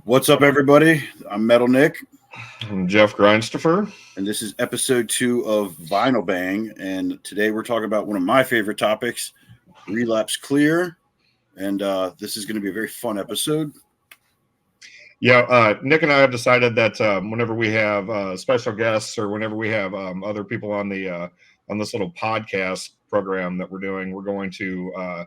What's up, everybody? I'm Metal Nick. I'm Jeff Grindstoffer. And this is episode 2 of Vinyl Bang. And today we're talking about one of my favorite topics, Relapse Clear. And this is going to be a very fun episode. Yeah, Nick and I have decided that whenever we have special guests or whenever we have other people on this little podcast program that we're doing, we're going to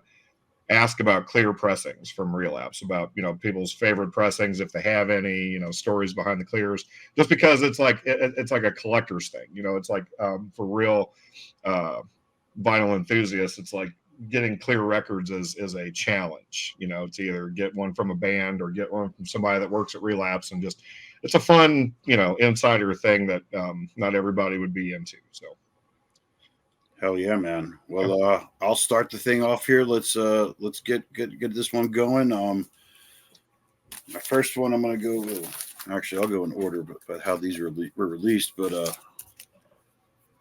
ask about clear pressings from Relapse, about people's favorite pressings, if they have any, stories behind the clears. Just because it's like a collector's thing, it's like for real vinyl enthusiasts, it's like getting clear records is a challenge, to either get one from a band or get one from somebody that works at Relapse, and just it's a fun insider thing that not everybody would be into. So hell yeah, man. Well, I'll start the thing off here. Let's get this one going. My first one, I'm gonna go actually I'll go in order, but how these were released. But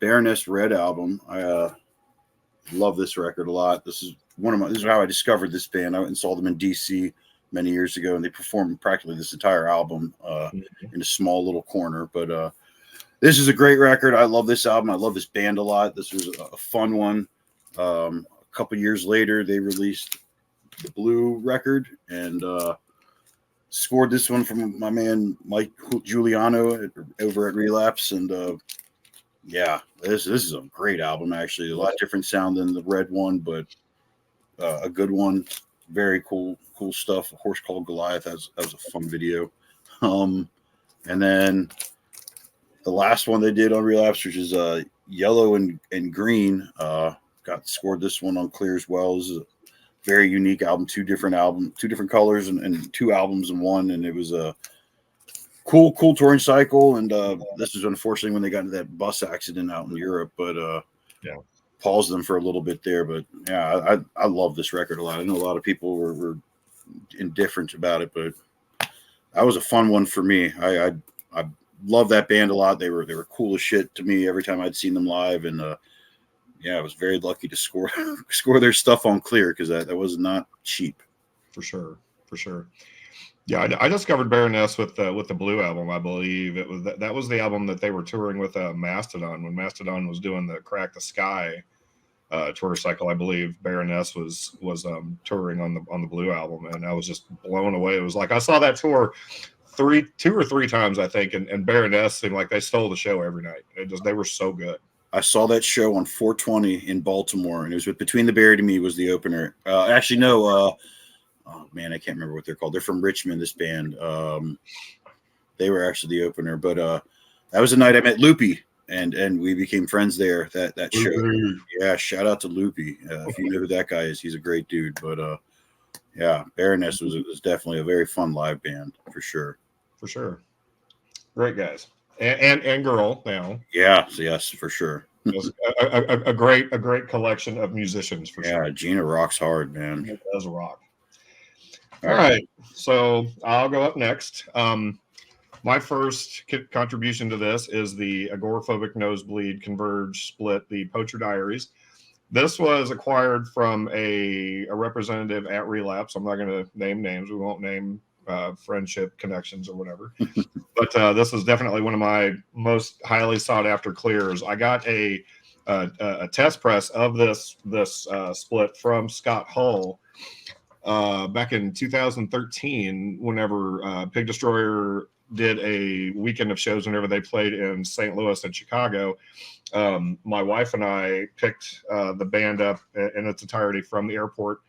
Baroness Red album, I love this record a lot. This is how I discovered this band. I went and saw them in DC many years ago, and they performed practically this entire album in a small little corner. But this is a great record. I love this album. I love this band a lot. This was a fun one. A couple years later, they released the Blue record and scored this one from my man Mike Giuliano over at Relapse. And yeah, this is a great album, actually. A lot different sound than the Red one, but a good one. Very cool stuff. A Horse Called Goliath. That was a fun video. And then the last one they did on Relapse, which is Yellow and Green, scored this one on clear as well. This is a very unique album. Two different colors and two albums in one. And it was a cool touring cycle. And this was unfortunately when they got into that bus accident out in Europe, but paused them for a little bit there. But yeah, I love this record a lot. I know a lot of people were indifferent about it, but that was a fun one for me. I love that band a lot. They were cool as shit to me every time I'd seen them live. And I was very lucky to score their stuff on clear, because that was not cheap. For sure. Yeah, I discovered Baroness with the Blue album. I believe it was that was the album that they were touring with Mastodon when Mastodon was doing the Crack the Sky tour cycle. I believe Baroness was touring on the Blue album, and I was just blown away. It was like I saw that tour two or three times, I think, and Baroness seemed like they stole the show every night. They were so good. I saw that show on 420 in Baltimore, and it was with Between the Buried and Me was the opener. Actually, no. Oh man, I can't remember what they're called. They're from Richmond, this band. They were actually the opener, but that was the night I met Loopy, and we became friends there. That show. Yeah, shout out to Loopy. If you know who that guy is, he's a great dude. But yeah, Baroness was definitely a very fun live band for sure. For sure, great guys and girl now. Yeah, so yes, for sure. a great collection of musicians for sure. Yeah, Gina rocks hard, man. It does rock. All right, so I'll go up next. My first contribution to this is the Agoraphobic Nosebleed Converge split, the Poacher Diaries. This was acquired from a representative at Relapse. I'm not going to name names. We won't name friendship connections or whatever. But this is definitely one of my most highly sought after clears. I got a test press of this split from Scott Hull back in 2013, whenever Pig Destroyer did a weekend of shows whenever they played in St. Louis and Chicago. My wife and I picked the band up in its entirety from the airport,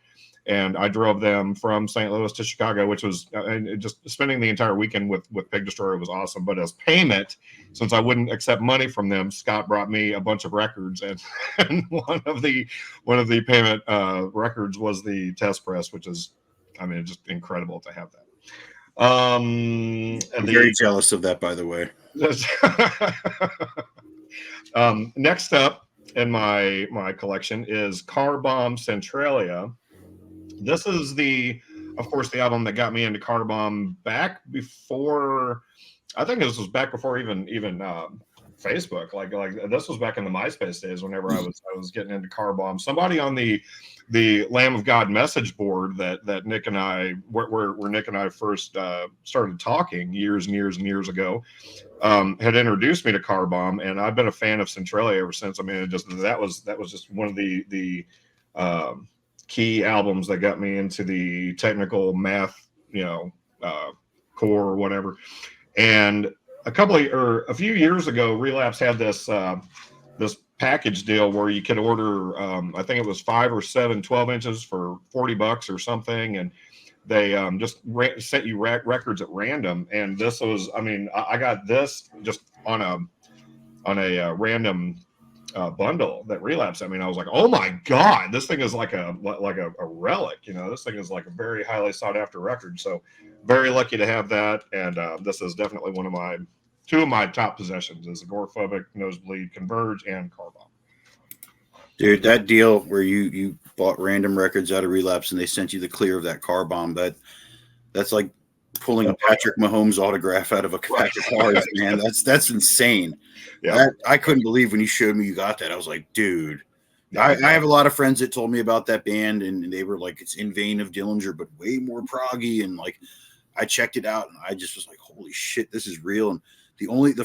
and I drove them from St. Louis to Chicago, which was just spending the entire weekend with Pig Destroyer was awesome. But as payment, since I wouldn't accept money from them, Scott brought me a bunch of records, and one of the payment records was the test press, which is, just incredible to have that. I'm very jealous of that, by the way. Next up in my collection is Car Bomb Centralia. This is of course, the album that got me into Car Bomb back before. I think this was back before even Facebook. Like this was back in the MySpace days. Whenever I was getting into car bombs, somebody on the Lamb of God message board that Nick and I where Nick and I first started talking years and years and years ago, had introduced me to car bomb, and I've been a fan of Centralia ever since. I mean, that was just one of the key albums that got me into the technical math, core or whatever. And a few years ago, Relapse had this package deal where you could order, I think it was 5 or 7 12 inches for $40 or something, and they just sent you records at random. And this was, I mean, I got this just on a random bundle that Relapse. I mean, I was like, oh my god, this thing is like a relic. This thing is like a very highly sought after record. So very lucky to have that, and this is definitely two of my top possessions is Agoraphobic Nosebleed, Converge, and Car Bomb. Dude, that deal where you bought random records out of Relapse and they sent you the clear of that Car Bomb, that's like pulling a Patrick Mahomes autograph out of a pack of cards, man. That's insane. Yeah, I couldn't believe when you showed me you got that. I was like, dude. I have a lot of friends that told me about that band, and they were like, it's in vein of Dillinger, but way more proggy. And like, I checked it out, and I just was like, holy shit, this is real. And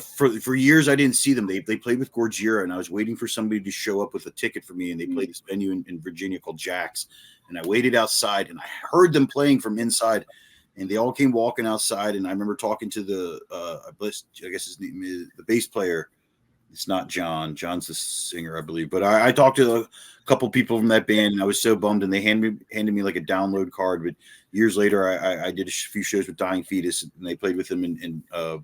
for years I didn't see them. They played with Gorgira, and I was waiting for somebody to show up with a ticket for me, and they played this venue in Virginia called Jack's, and I waited outside, and I heard them playing from inside, and they all came walking outside, and I remember talking to the I guess his name is the bass player. It's not John. John's the singer, I believe. But I talked to a couple people from that band, and I was so bummed. And they handed me like a download card. But years later, I did a few shows with Dying Fetus, and they played with him in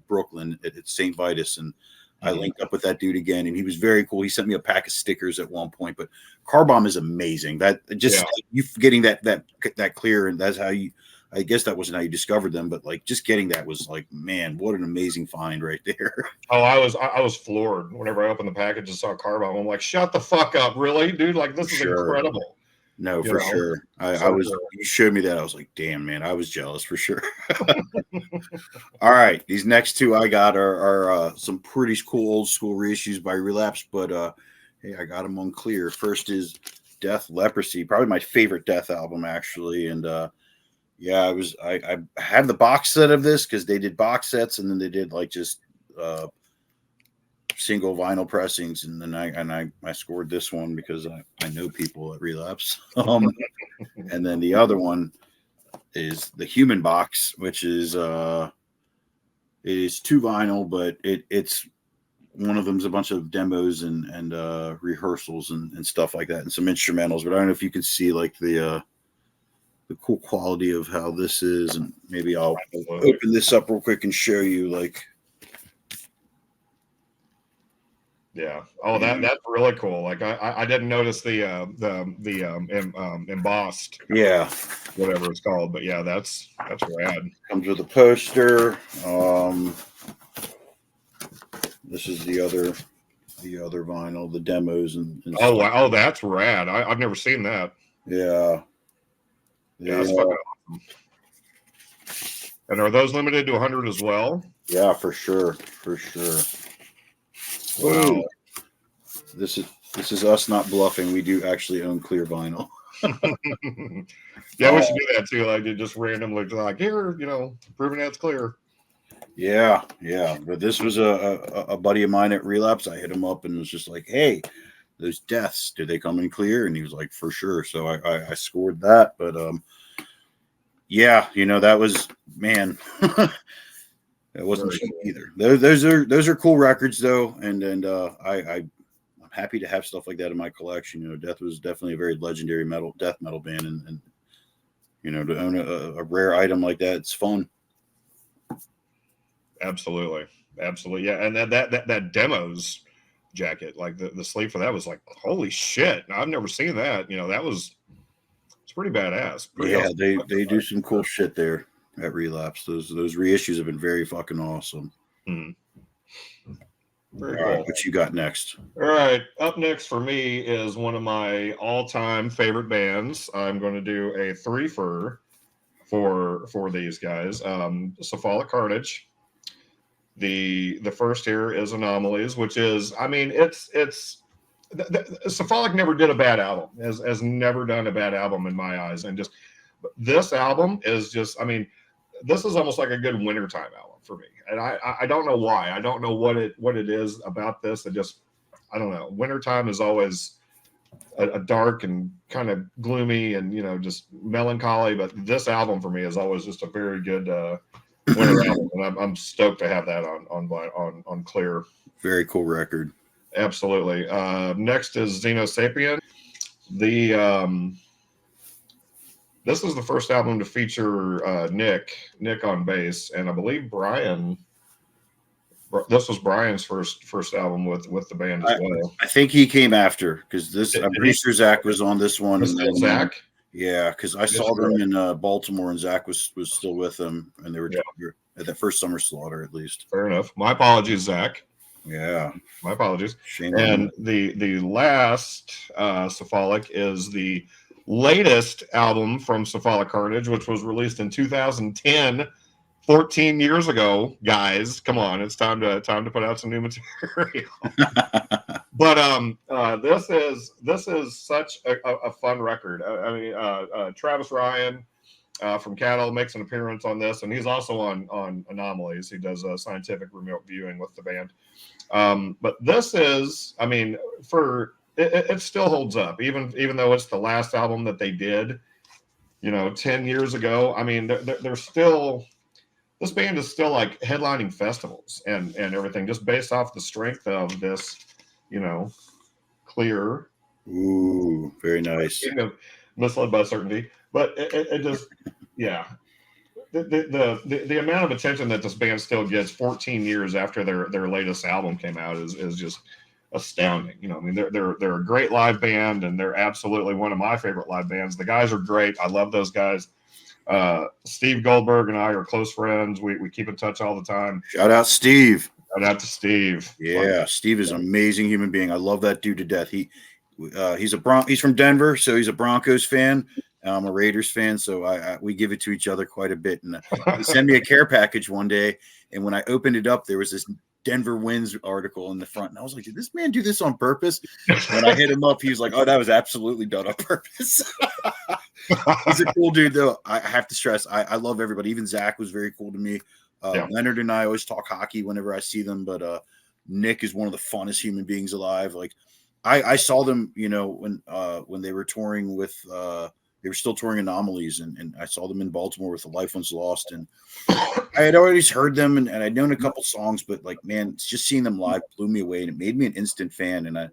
Brooklyn at St. Vitus. And I linked up with that dude again, and he was very cool. He sent me a pack of stickers at one point. But Car Bomb is amazing. That just you getting that clear, and that's how you. I guess that wasn't how you discovered them, but like just getting that was like, man, what an amazing find right there. Oh, I was floored whenever I opened the package and saw Car Bomb. I'm like, shut the fuck up, really, dude? Like this is incredible. No, for sure. I was. You showed me that. I was like, damn, man, I was jealous for sure. All right, these next two I got are some pretty cool old school reissues by Relapse, but hey, I got them on clear. First is Death Leprosy, probably my favorite Death album actually, and yeah, I have the box set of this because they did box sets, and then they did like just single vinyl pressings, and then I scored this one because I know people at Relapse. And then the other one is the Human Box, which is it is 2 vinyl, but it's one of them's a bunch of demos and rehearsals and stuff like that, and some instrumentals. But I don't know if you can see like the cool quality of how this is, and maybe I'll open this up real quick and show you like. Yeah. Oh, that's really cool. Like I didn't notice the embossed. Yeah. Whatever it's called, but yeah, that's rad. Comes with a poster. This is the other vinyl, the demos and oh wow, oh that's rad. I've never seen that. Yeah. Yeah, that's fucking awesome. And are those limited to 100 as well? Yeah, for sure. For sure. Wow. Ooh. This is us not bluffing. We do actually own clear vinyl. Yeah, we should do that too. Like just randomly like here, proving that's clear. Yeah. But this was a buddy of mine at Relapse. I hit him up and was just like, hey, those deaths, did they come in clear? And he was like, for sure. So I scored that. But yeah, that was, man, it wasn't cheap either. Those are cool records though, and I'm happy to have stuff like that in my collection. Death was definitely a very legendary death metal band, and to own a rare item like that, it's fun. Absolutely, yeah. And that demos jacket, like the sleeve for that was like, holy shit! I've never seen that. It's pretty badass. Pretty awesome. They do some cool shit there at Relapse. Those reissues have been very fucking awesome. Very cool. Right, what you got next? All right, up next for me is one of my all-time favorite bands. I'm going to do a 3-fer for these guys. Cephalic Carnage. The first here is Anomalies, which is, I mean, Cephalic never did a bad album, has never done a bad album in my eyes. And just this album is just, I mean, this is almost like a good wintertime album for me. And I don't know why. I don't know what it is about this. It just, I don't know. Wintertime is always a dark and kind of gloomy and, just melancholy. But this album for me is always just a very good winter album. And I'm stoked to have that on Clear. Very cool record. Absolutely. Next is Xenosapien. This is the first album to feature Nick on bass, and I believe Brian. This was Brian's first album with the band as well. I think he came after, because I'm pretty sure Zach was on this one. Zach? Yeah, because I saw them in Baltimore, and Zach was still with them, and they were at that first Summer Slaughter, at least. Fair enough. My apologies, Zach. Yeah, my apologies. Shame. And the last Cephalic is the latest album from Cephalic Carnage, which was released in 2010, 14 years ago. Guys, come on, it's time to put out some new material. But this is such a fun record. I mean, Travis Ryan from Cattle makes an appearance on this, and he's also on Anomalies. He does scientific remote viewing with the band. But this is, I mean, it still holds up, even though it's the last album that they did, 10 years ago. I mean, they're still, this band is still like headlining festivals and everything, just based off the strength of this, Clear. Ooh, very nice. Misled by Certainty, but it just, yeah. The amount of attention that this band still gets 14 years after their latest album came out is just astounding. I mean, they're a great live band, and they're absolutely one of my favorite live bands. The guys are great. I love those guys. Steve Goldberg and I are close friends. We keep in touch all the time. Shout out Steve. Shout out to Steve. Yeah, Steve is an amazing human being. I love that dude to death. He's from Denver, so he's a Broncos fan. I'm a Raiders fan, so we give it to each other quite a bit. And he sent me a care package one day, and when I opened it up, there was this Denver Wins article in the front, and I was like, "Did this man do this on purpose?" When I hit him up, he was like, "Oh, that was absolutely done on purpose." He's a cool dude, though. I have to stress, I love everybody. Even Zach was very cool to me. Leonard and I always talk hockey whenever I see them, but Nick is one of the funnest human beings alive. Like I saw them, when they were touring with. They were still touring Anomalies, and I saw them in Baltimore with The Life Once Lost. And I had always heard them, and I'd known a couple songs, but like, man, just seeing them live blew me away, and it made me an instant fan. And I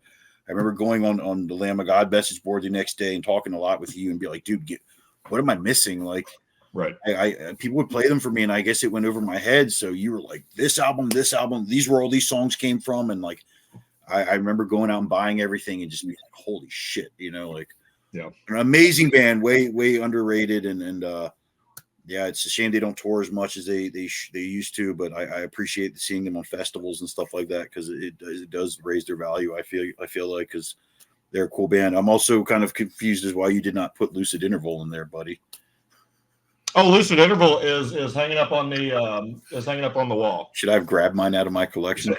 remember going on the Lamb of God message board the next day and talking a lot with you and be like, dude, what am I missing? Like, right. I people would play them for me, and I guess it went over my head. So you were like, this album, these were all these songs came from. And like, I remember going out and buying everything and just being like, holy shit, like, yeah, an amazing band, way underrated, and yeah, it's a shame they don't tour as much as they used to. But I appreciate seeing them on festivals and stuff like that, because it does raise their value. I feel like, because they're a cool band. I'm also kind of confused as why you did not put Lucid Interval in there, buddy. Oh, Lucid Interval is hanging up on the wall. Should I have grabbed mine out of my collection?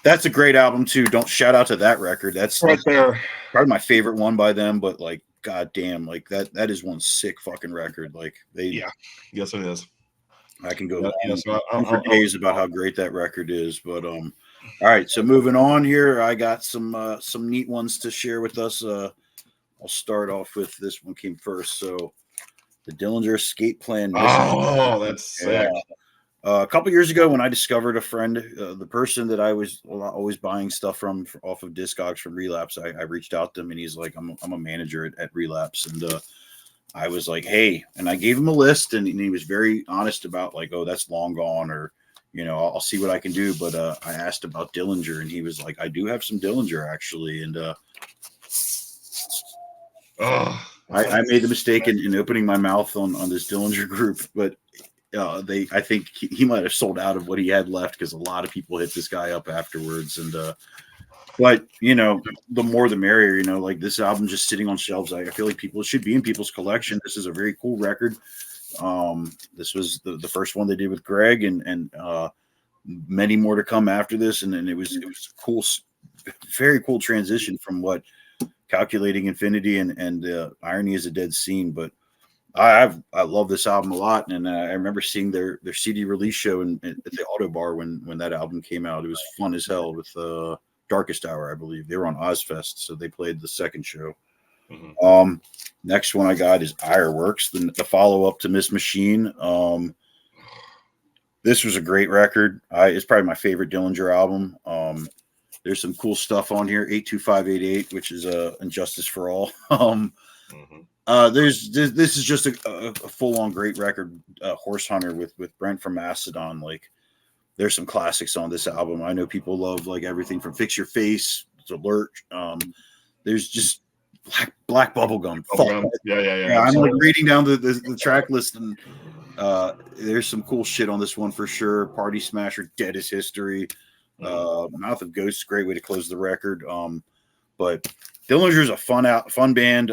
That's a great album too. Don't shout out to that record. That's right there. Probably my favorite one by them. But like, goddamn, like that is one sick fucking record. Like yes, it is. I can go for days about how great that record is. But all right. So moving on here, I got some neat ones to share with us. I'll start off with this one came first. So. The Dillinger Escape Plan. Oh, that's sick. A couple years ago, when I discovered a friend, the person that I was always buying stuff from off of Discogs from Relapse, I reached out to him, and he's like, I'm a manager at Relapse. And I was like, hey, and I gave him a list, and he was very honest about like, oh, that's long gone, or, I'll see what I can do. But I asked about Dillinger, and he was like, I do have some Dillinger actually. And I made the mistake in opening my mouth on this Dillinger group, but I think he might have sold out of what he had left, because a lot of people hit this guy up afterwards. And but the more the merrier. Like this album just sitting on shelves, I feel like it should be in people's collection. This is a very cool record. This was the first one they did with Greg, and many more to come after this, and it was cool, very cool transition from what Calculating Infinity and Irony is a Dead Scene. But I love this album a lot, and I remember seeing their CD release show at the Auto Bar when that album came out. It was fun as hell with Darkest Hour, I believe. They were on Ozfest, so they played the second show. Mm-hmm. Next one I got is Ironworks, the follow up to Miss Machine. This was a great record. It's probably my favorite Dillinger album. There's some cool stuff on here. 82588, which is Injustice for All. This is just a full on great record. Horse Hunter with Brent from Mastodon. Like, there's some classics on this album. I know people love like everything from Fix Your Face to Lurch. There's just Black Bubblegum. Yeah. I'm like reading down the track list, and there's some cool shit on this one for sure. Party Smasher, Dead is History. Mouth of Ghosts, great way to close the record. But Dillinger's a fun band.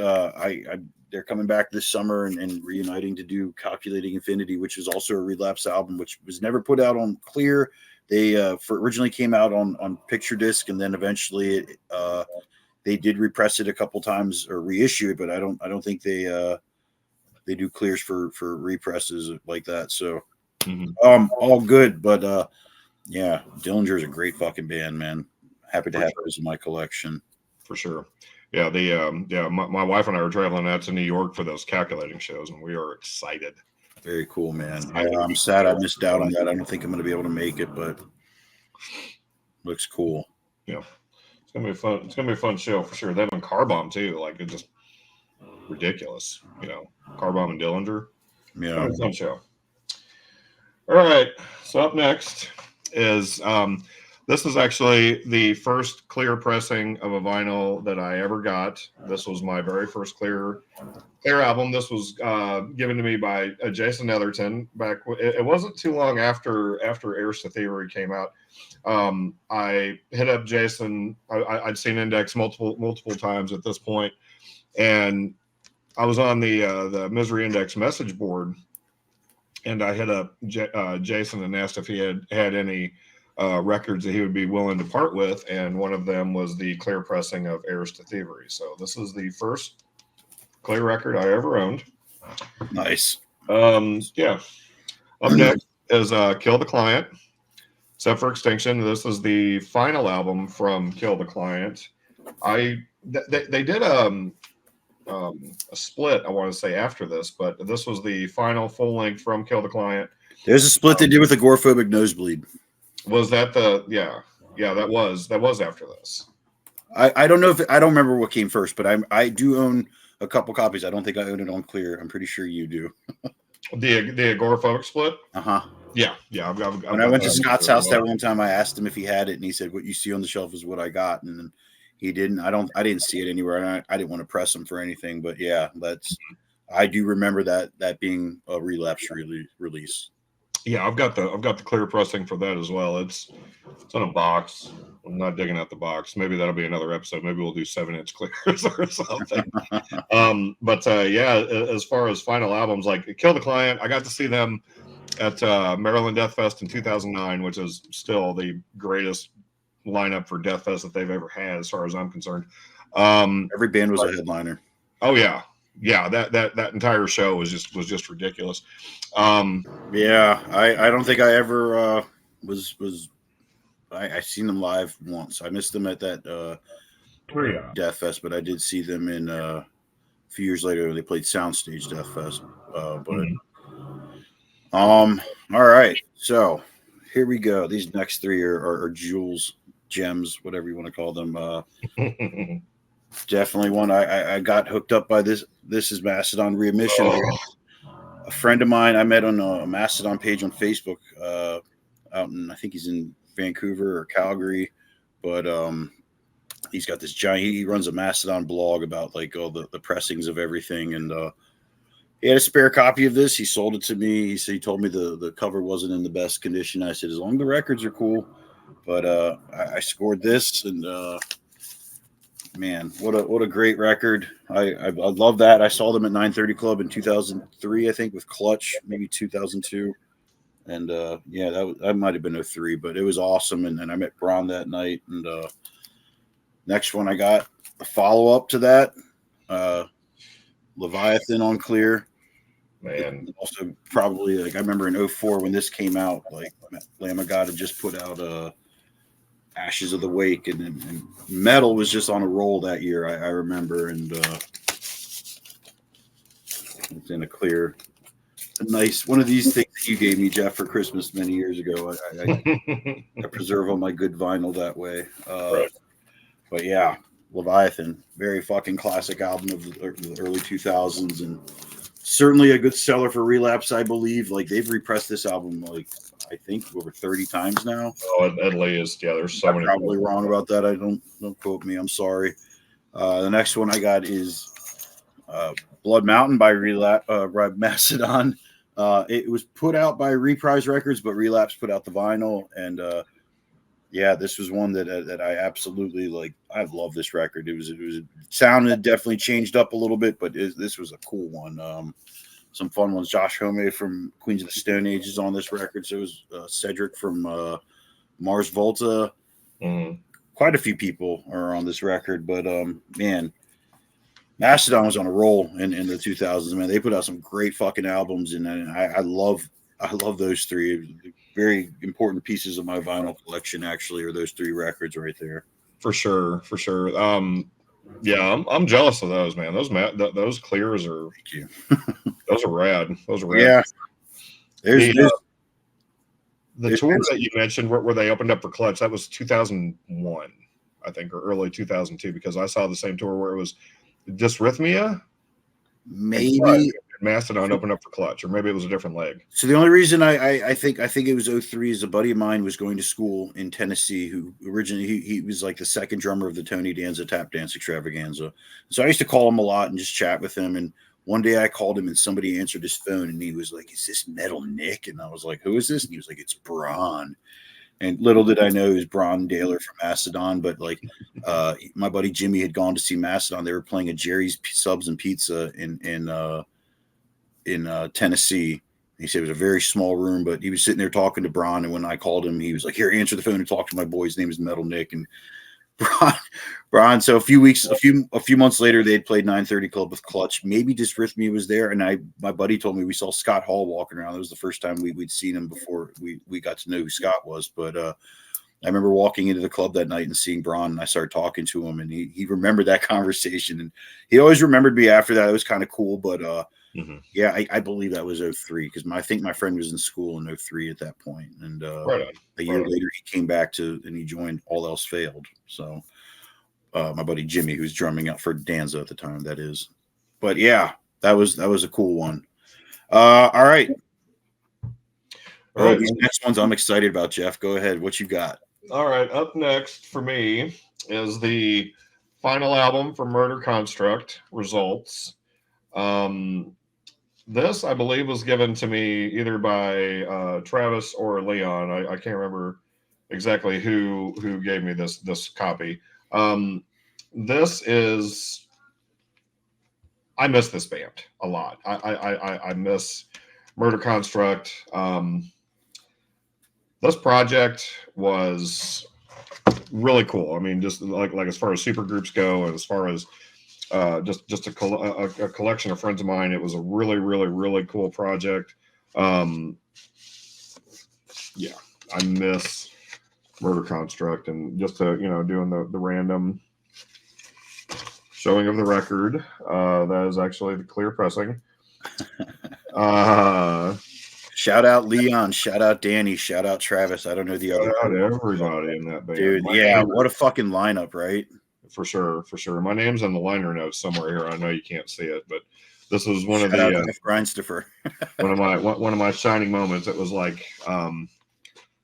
They're coming back this summer and reuniting to do Calculating Infinity, which is also a Relapse album, which was never put out on clear. They originally came out on picture disc, and then eventually they did repress it a couple times or reissue it, but I don't think they do clears for represses like that. So all good, but yeah, Dillinger is a great fucking band, man. Happy to have those in my collection. For sure. Yeah, my wife and I were traveling out to New York for those Calculating shows, and we are excited. Very cool, man. I'm sad I missed out on that. I don't think I'm going to be able to make it, but looks cool. Yeah, it's gonna be fun. It's gonna be a fun show for sure. Them and Car Bomb too. Like, it's just ridiculous. Car Bomb and Dillinger. Yeah, fun show. All right. So up next is this is actually the first clear pressing of a vinyl that I ever got. This was my very first clear album. This was given to me by Jason Netherton back. It wasn't too long after Heirs to Thievery came out. I hit up Jason. I'd seen Index multiple times at this point, and I was on the Misery Index message board, and I hit up Jason and asked if he had any records that he would be willing to part with, and one of them was the clear pressing of Heirs to Thievery. So this is the first clear record I ever owned. Nice. Yeah. Up next is Kill the Client, Set for Extinction. This is the final album from Kill the Client. They did a split, I want to say, after this, but this was the final full length from Kill the Client. There's a split they did with Agoraphobic Nosebleed. Was that that was after this. I don't know I don't remember what came first, but I do own a couple copies. I don't think I own it on clear. I'm pretty sure you do. The Agoraphobic split? Yeah. When I went to Scott's house that one time, I asked him if he had it, and he said, "What you see on the shelf is what I got." And he didn't. I didn't see it anywhere, and I didn't want to press him for anything. But yeah, I do remember that being a Relapse release. Yeah, I've got the clear pressing for that as well. It's in a box. I'm not digging out the box. Maybe that'll be another episode. Maybe we'll do 7-inch clears or something. But as far as final albums, like Kill the Client, I got to see them at Maryland Death Fest in 2009, which is still the greatest lineup for Death Fest that they've ever had, as far as I'm concerned. Every band was a headliner. Oh yeah. Yeah, that entire show was just ridiculous. Yeah, I don't think I ever I seen them live once. I missed them at that Death Fest, but I did see them in a few years later. They played Soundstage Death Fest. All right, so here we go. These next three are jewels, gems, whatever you want to call them. Definitely one I got hooked up by this. This is Mastodon Readmission. A friend of mine I met on a Mastodon page on Facebook out in, I think he's in Vancouver or Calgary, but he's got this giant, he runs a Mastodon blog about like all the pressings of everything, and he had a spare copy of this. He sold it to me. He told me the cover wasn't in the best condition. I said, as long as the records are cool. But I scored this, and man, what a great record. I love that. I saw them at 930 Club in 2003, I think, with Clutch, maybe 2002. And yeah, that might have been 03, but it was awesome. And then I met Braun that night. And next one I got a follow up to that, Leviathan on clear. Man, Also probably like I remember in 04 when this came out, like Lamb of God had just put out Ashes of the Wake, and metal was just on a roll that year. I remember, and it's in a clear, a nice one of these things that you gave me, Jeff, for Christmas many years ago. I preserve all my good vinyl that way. right. But yeah, Leviathan, very fucking classic album of the early 2000s, and certainly a good seller for Relapse, I believe. Like they've repressed this album like I think over 30 times now. Oh, at least, yeah. There's so I'm many. probably wrong about that. I don't quote me. I'm sorry. The next one I got is Blood Mountain by by Mastodon. It was put out by Reprise Records, but Relapse put out the vinyl, and yeah, this was one that I absolutely like. I love this record. It was sounded definitely changed up a little bit, but this was a cool one. Some fun ones. Josh Homme from Queens of the Stone Age is on this record. So it was Cedric from Mars Volta. Quite a few people are on this record, but man, Mastodon was on a roll in the 2000s. Man, they put out some great fucking albums, and I love those three. Very important pieces of my vinyl collection, actually, are those three records right there. For sure, for sure. Yeah, I'm jealous of those, man. Those clears are. Thank you. Those are rad. Those are rad. Yeah. The tour that you mentioned where they opened up for Clutch, that was 2001, I think, or early 2002, because I saw the same tour where it was Dysrhythmia. Maybe Mastodon opened up for Clutch, or maybe it was a different leg. So the only reason I think it was 03 is a buddy of mine was going to school in Tennessee who originally he was like the second drummer of the Tony Danza Tap Dance Extravaganza. So I used to call him a lot and just chat with him. And one day I called him and somebody answered his phone and he was like, "Is this Metal Nick?" And I was like, "Who is this?" And he was like, "It's Braun." And little did I know it was Braun Daler from Mastodon, but like my buddy Jimmy had gone to see Mastodon. They were playing at Jerry's Subs and Pizza in Tennessee. He said it was a very small room, but he was sitting there talking to Braun. And when I called him, he was like, "Here, answer the phone and talk to my boy. His name is Metal Nick." And Braun. So a few months later, they had played 930 Club with Clutch. Maybe Dysrhythmia was there, and my buddy told me we saw Scott Hall walking around. That was the first time we'd seen him before we got to know who Scott was. But I remember walking into the club that night and seeing Braun, and I started talking to him, and he remembered that conversation, and he always remembered me after that. It was kind of cool, but yeah, I believe that was 03 because I think my friend was in school in 03 at that point, and a year later he came back and he joined All Else Failed. So my buddy Jimmy, who's drumming out for Danza at the time, that is. But yeah, that was a cool one. All right. These next ones I'm excited about, Jeff. Go ahead. What you got? All right. Up next for me is the final album from Murder Construct, Results. This, I believe, was given to me either by Travis or Leon. I can't remember exactly who gave me this copy. This is, I miss this band a lot. I miss Murder Construct. This project was really cool. I mean, just like as far as super groups go, and as far as just a collection of friends of mine, it was a really, really, really cool project. Yeah, I miss Murder Construct, and just doing the random showing of the record. That is actually the clear pressing. Shout out Leon, shout out Danny, shout out Travis. I don't know the other. Shout out everybody in that band, dude. Yeah, what a fucking lineup, right? For sure. My name's in the liner notes somewhere here. I know you can't see it, but this was one of the Grindstoffer. one of my shining moments. It was like the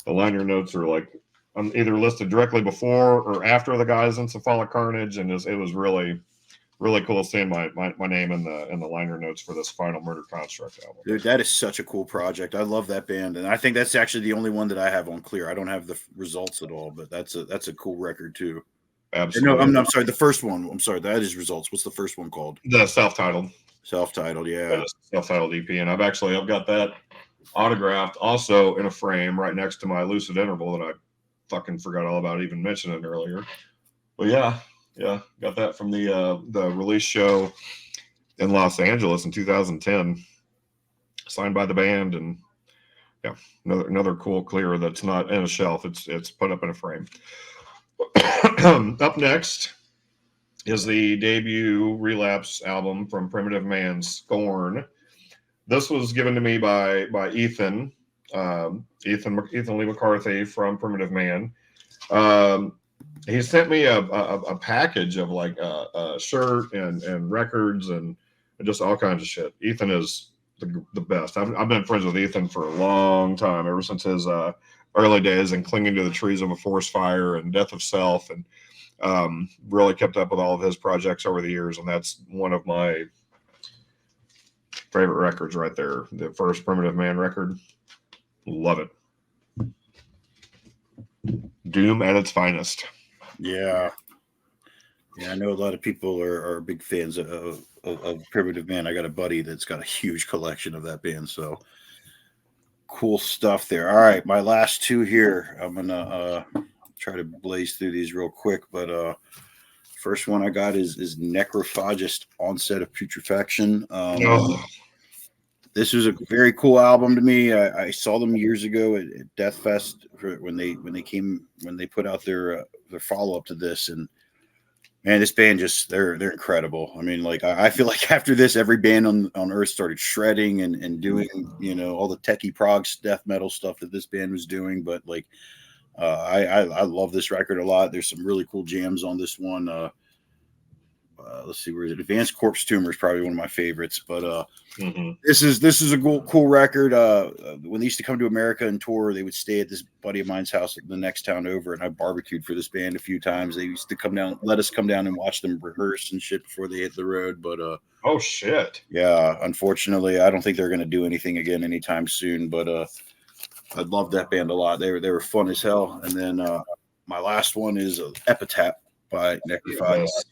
liner notes are like I'm either listed directly before or after the guys in Cephalic Carnage, and it was really, really cool seeing my name in the liner notes for this final Murder Construct album. Dude, that is such a cool project. I love that band, and I think that's actually the only one that I have on clear. I don't have the Results at all, but that's a cool record too. Absolutely. No, I'm sorry. The first one. I'm sorry. That is Results. What's the first one called? The self-titled. Self-titled, yeah. Self-titled EP, and I've got that autographed, also in a frame right next to my Lucid Interval that I fucking forgot all about even mentioning earlier. But yeah, got that from the release show in Los Angeles in 2010, signed by the band, and yeah, another cool clear that's not in a shelf. It's put up in a frame. Up next is the debut Relapse album from Primitive Man, Scorn. This was given to me by Ethan Lee McCarthy from Primitive Man. He sent me a package of like a shirt and records and just all kinds of shit. Ethan is the best. I've been friends with Ethan for a long time, ever since his early days and Clinging to the Trees of a Forest Fire and Death of Self, and really kept up with all of his projects over the years. And that's one of my favorite records right there. The first Primitive Man record. Love it. Doom at its finest. Yeah. I know a lot of people are big fans of Primitive Man. I got a buddy that's got a huge collection of that band. So cool stuff there. All right, my last two here. I'm gonna try to blaze through these real quick, but first one I got is Necrophagist, Onset of Putrefaction. This was a very cool album to me. I saw them years ago at Death Fest when they put out their follow up to this, and man, this band just they're incredible. I mean, like I feel like after this, every band on Earth started shredding and doing all the techie prog death metal stuff that this band was doing. But like I love this record a lot. There's some really cool jams on this one. Let's see, where is it? Advanced Corpse Tumor is probably one of my favorites, but this is a cool record. When they used to come to America and tour, they would stay at this buddy of mine's house the next town over, and I barbecued for this band a few times. They used to let us come down and watch them rehearse and shit before they hit the road. But oh shit, yeah, unfortunately, I don't think they're going to do anything again anytime soon. But I loved that band a lot. They were fun as hell. And then my last one is Epitaph by Necrophagist.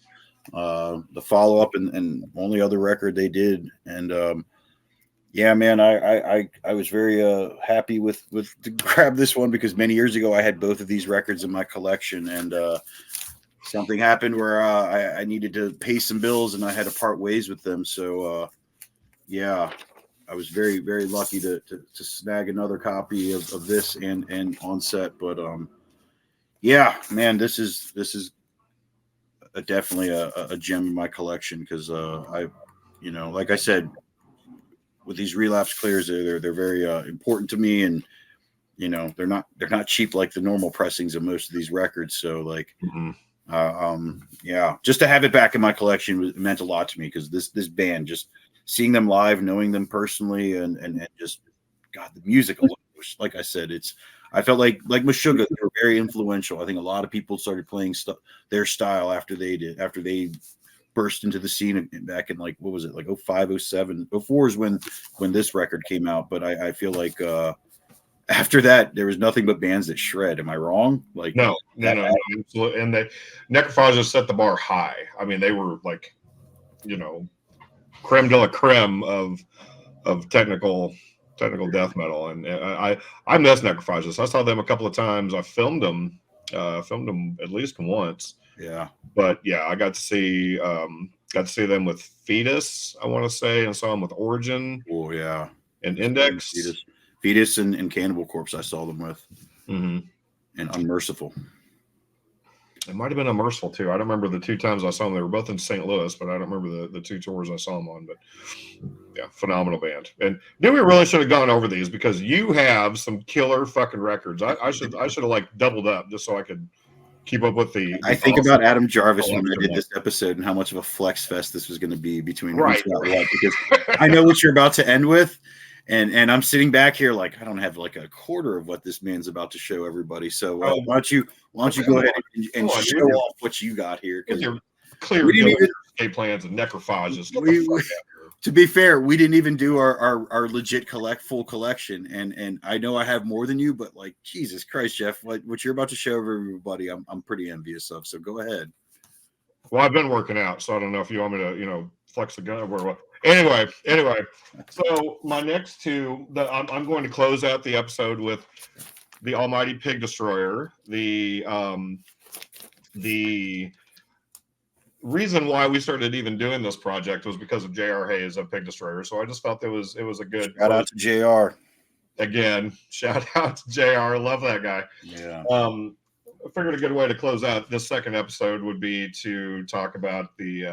The follow-up and only other record they did, and yeah, man, I was very happy with to grab this one because many years ago I had both of these records in my collection, and something happened where I needed to pay some bills and I had to part ways with them. So yeah, I was very, very lucky to snag another copy of this and Onset. But yeah, man, this is definitely a gem in my collection because like I said, with these Relapse clears, they're very important to me, and they're not cheap like the normal pressings of most of these records. So like, yeah, just to have it back in my collection meant a lot to me because this band, just seeing them live, knowing them personally, and just God, the music alone, like I said, I felt like Meshuggah, they were very influential. I think a lot of people started playing their style after they burst into the scene back in like, what was it, like 05, 07, 04 is when this record came out. But I feel like after that, there was nothing but bands that shred. Am I wrong? Like no, absolutely. And Necrophagist set the bar high. I mean, they were like, creme de la creme of technical death metal, and I miss Necrophagist. I saw them a couple of times. I filmed them at least once. Yeah, but yeah, I got to see them with Fetus, I want to say, and saw them with Origin. Oh yeah, and Index, Fetus and Cannibal Corpse. I saw them with, and Unmerciful. It might have been Unmerciful too. I don't remember the two times I saw them. They were both in St. Louis, but I don't remember the two tours I saw them on. But yeah, phenomenal band. And knew we really should have gone over these because you have some killer fucking records. I should have like doubled up just so I could keep up with the I think about Adam Jarvis when I did this episode and how much of a flex fest this was going to be between right. Because I know what you're about to end with. And I'm sitting back here like I don't have like a quarter of what this man's about to show everybody. So why don't you go ahead and show off what you got here? Because your clear escape plans and Necrophagist. To be fair, we didn't even do our legit full collection, and I know I have more than you, but like Jesus Christ, Jeff, what you're about to show everybody, I'm pretty envious of. So go ahead. Well, I've been working out, so I don't know if you want me to flex the gun or what. Anyway, so my next two, I'm going to close out the episode with the Almighty Pig Destroyer. The reason why we started even doing this project was because of J.R. Hayes of Pig Destroyer. So I just felt it was a good Shout out to JR. Again, shout out to JR. Love that guy. Yeah. I figured a good way to close out this second episode would be to talk about the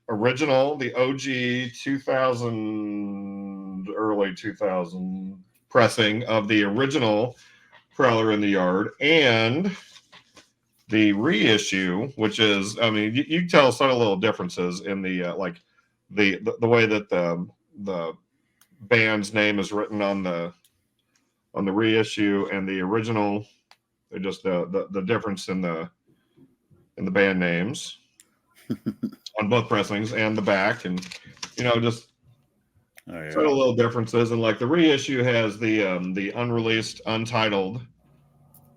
original, the OG 2000, early 2000 pressing of the original Prowler in the Yard, and the reissue, which is, I mean, you tell subtle little differences in the the way that the band's name is written on the reissue and the original. Just the difference in the band names on both pressings and the back, and just sort of little differences. And like the reissue has the unreleased, untitled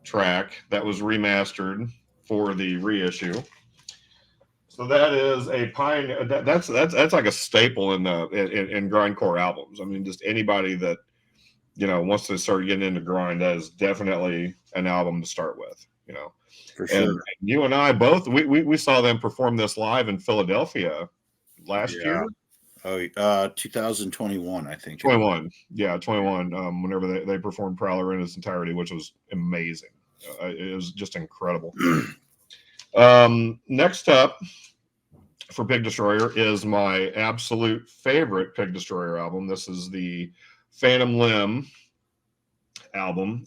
track that was remastered for the reissue. So that is a pioneer. That's like a staple in grindcore albums. I mean, just anybody that wants to start getting into grind, that is definitely an album to start with. For sure. And you and I both, we saw them perform this live in Philadelphia last year. Oh, 2021, I think. 21. Yeah, 21. Whenever they performed Prowler in its entirety, which was amazing. It was just incredible. Next up for Pig Destroyer is my absolute favorite Pig Destroyer album. This is the Phantom Limb album.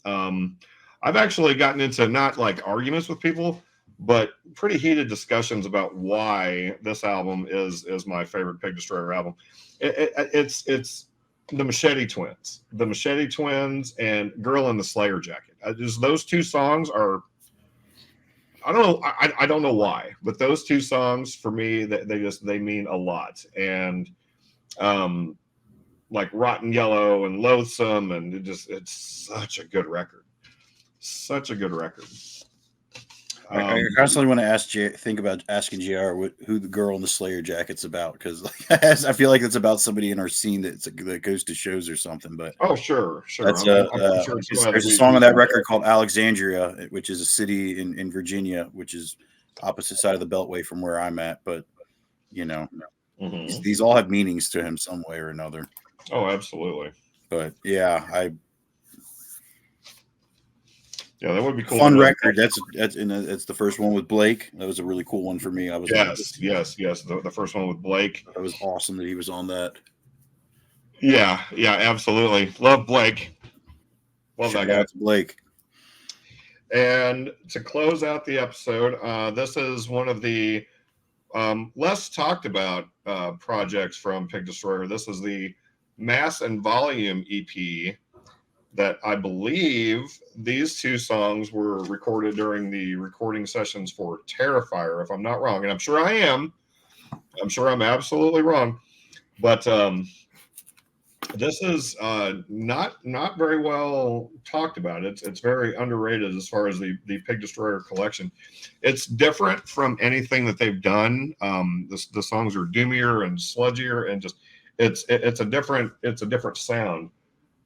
I've actually gotten into not like arguments with people, but pretty heated discussions about why this album is my favorite Pig Destroyer album. It's the Machete Twins, and Girl in the Slayer Jacket. Just those two songs are, I don't know, I don't know why, but those two songs for me, they mean a lot. And like Rotten Yellow and Loathsome, and it's such a good record. Such a good record. I constantly want to think about asking JR who the Girl in the Slayer Jacket's about, because I feel like it's about somebody in our scene that goes to shows or something. But sure. That's there's a song on that record called Alexandria, which is a city in Virginia, which is opposite side of the Beltway from where I'm at. But these all have meanings to him some way or another. Oh, absolutely. But yeah, that would be cool. Fun record. That's the first one with Blake. That was a really cool one for me. I was yes. The first one with Blake. That was awesome that he was on that. Yeah, absolutely. Love Blake. Love that guy. Blake. And to close out the episode, this is one of the less talked about projects from Pig Destroyer. This is the Mass and Volume EP that I believe these two songs were recorded during the recording sessions for Terrifier, if I'm not wrong. And I'm sure I am. I'm sure I'm absolutely wrong. But this is not very well talked about. It's very underrated as far as the Pig Destroyer collection. It's different from anything that they've done. The songs are doomier and sludgier, and just it's a different sound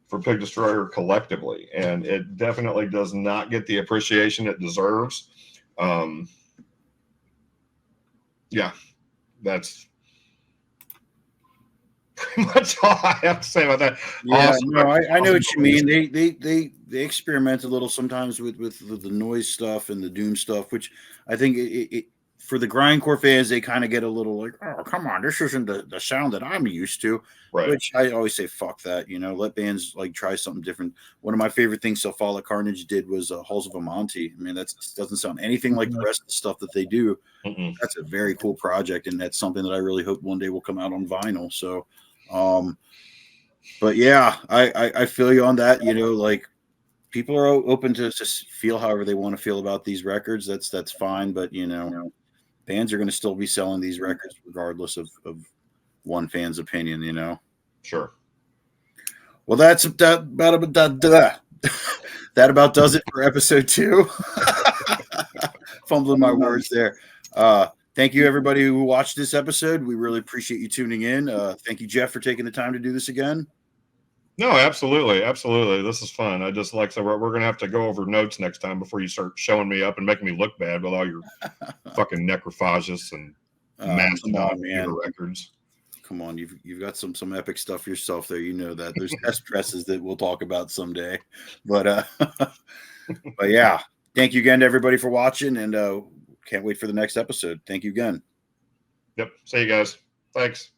for Pig Destroyer collectively, and it definitely does not get the appreciation it deserves. That's pretty much all I have to say about that. Yeah, awesome. No, I know what you mean. They experiment a little sometimes with the noise stuff and the doom stuff, which I think it for the grindcore fans, they kind of get a little like, oh, come on, this isn't the sound that I'm used to. Right. Which I always say, fuck that. Let bands like try something different. One of my favorite things Cephalic Carnage did was Halls of Amonte. I mean, that doesn't sound anything like the rest of the stuff that they do. That's a very cool project, and that's something that I really hope one day will come out on vinyl. So, but yeah, I feel you on that. Like people are open to just feel however they want to feel about these records. That's fine, but bands are going to still be selling these records regardless of one fan's opinion, Sure. Well, that about does it for episode 2. Fumbling my words there. thank you, everybody who watched this episode. We really appreciate you tuning in. Thank you, Jeff, for taking the time to do this again. No, absolutely. Absolutely. This is fun. I just like, so we're going to have to go over notes next time before you start showing me up and making me look bad with all your fucking necrophagus and mastodon computer records. Come on, you've got some epic stuff yourself there. You know that there's test presses that we'll talk about someday. But but yeah, thank you again to everybody for watching, and can't wait for the next episode. Thank you again. Yep. See you guys. Thanks.